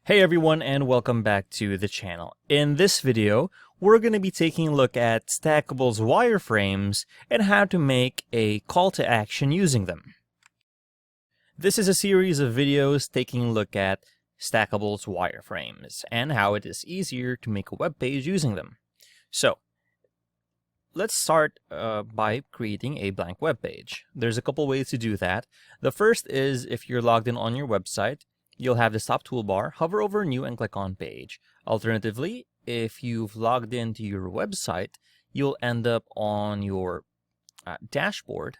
Hey everyone, and welcome back to the channel. In this video, we're going to be taking a look at Stackable's wireframes and how to make a call to action using them. This is a series of videos taking a look at Stackable's wireframes and how it is easier to make a web page using them. So, let's start by creating a blank web page. There's a couple ways to do that. The first is if you're logged in on your website, you'll have this top toolbar, hover over New and click on Page. Alternatively, if you've logged into your website, you'll end up on your dashboard.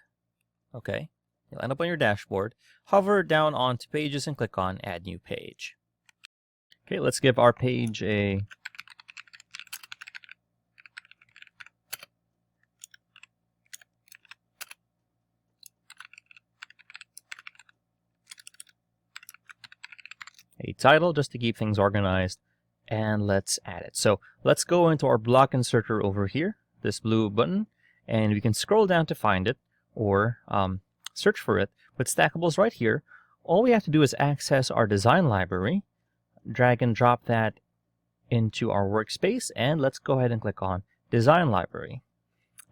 Okay, you'll end up on your dashboard. Hover down onto Pages and click on Add New Page. Okay, let's give our page a title just to keep things organized, and let's add it. So let's go into our block inserter over here, this blue button, and we can scroll down to find it or search for it. But Stackable's right here. All we have to do is access our design library, drag and drop that into our workspace, and let's go ahead and click on Design Library.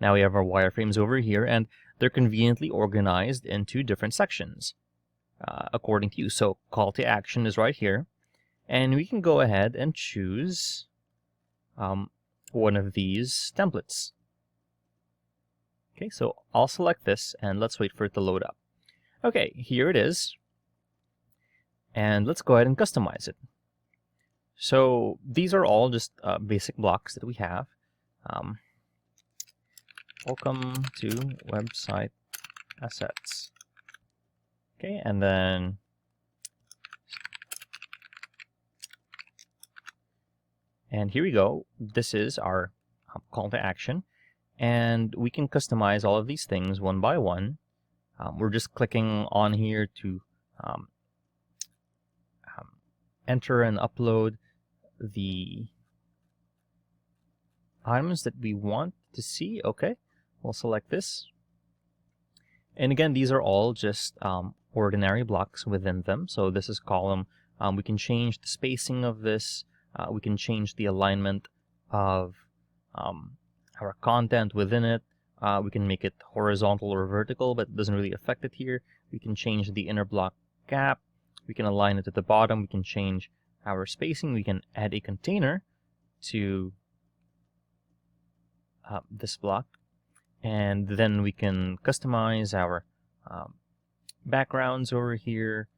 Now we have our wireframes over here, and they're conveniently organized into different sections. According to you. So call to action is right here, and we can go ahead and choose one of these templates. Okay, so I'll select this and let's wait for it to load up. Okay, here it is, and let's go ahead and customize it. So these are all just basic blocks that we have. Welcome to website assets. Okay, and then here we go. This is our call to action, and we can customize all of these things one by one. We're just clicking on here to enter and upload the items that we want to see. Okay, we'll select this. And again, these are all just ordinary blocks within them. So this is column. We can change the spacing of this. We can change the alignment of our content within it. We can make it horizontal or vertical, but it doesn't really affect it here. We can change the inner block gap. We can align it at the bottom. We can change our spacing. We can add a container to this block. And then we can customize our backgrounds over here,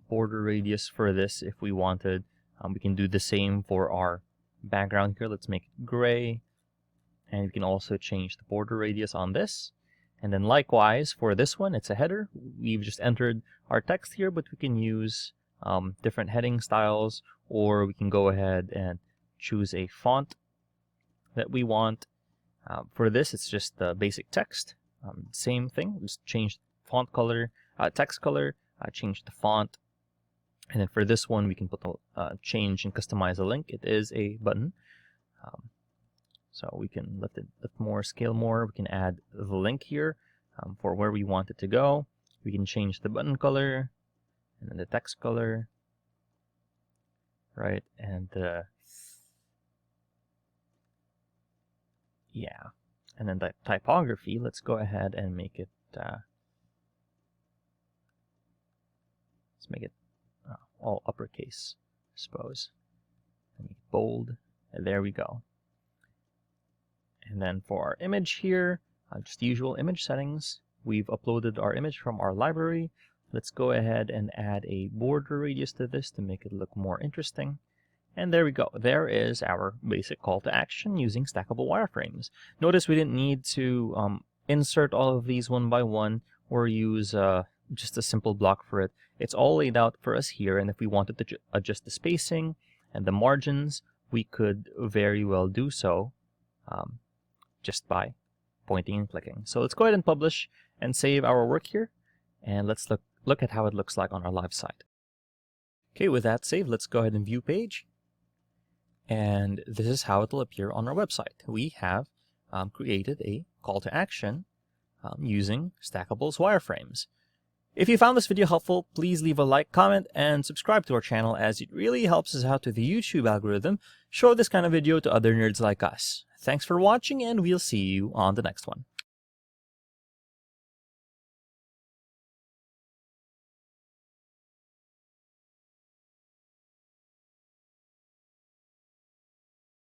border radius for this if we wanted. We can do the same for our background here. Let's make it gray. And we can also change the border radius on this. And then likewise for this one, it's a header. We've just entered our text here, but we can use different heading styles, or we can go ahead and choose a font that we want. For this, it's just the basic text. Same thing, just change font color, text color, change the font. And then for this one, we can put change and customize a link. It is a button. So we can lift more, scale more. We can add the link here for where we want it to go. We can change the button color and then the text color. Right, and yeah, and then the typography, let's go ahead and make it, let's make it all uppercase, I suppose. And make it bold, and there we go. And then for our image here, just usual image settings. We've uploaded our image from our library. Let's go ahead and add a border radius to this to make it look more interesting. And there we go. There is our basic call to action using Stackable wireframes. Notice we didn't need to insert all of these one by one or use just a simple block for it. It's all laid out for us here, and if we wanted to adjust the spacing and the margins, we could very well do so just by pointing and clicking. So let's go ahead and publish and save our work here, and let's look at how it looks like on our live site. Okay, with that saved, let's go ahead and view page. And this is how it will appear on our website. We have created a call to action using Stackable's wireframes. If you found this video helpful, please leave a like, comment, and subscribe to our channel, as it really helps us out with the YouTube algorithm, show this kind of video to other nerds like us. Thanks for watching, and we'll see you on the next one.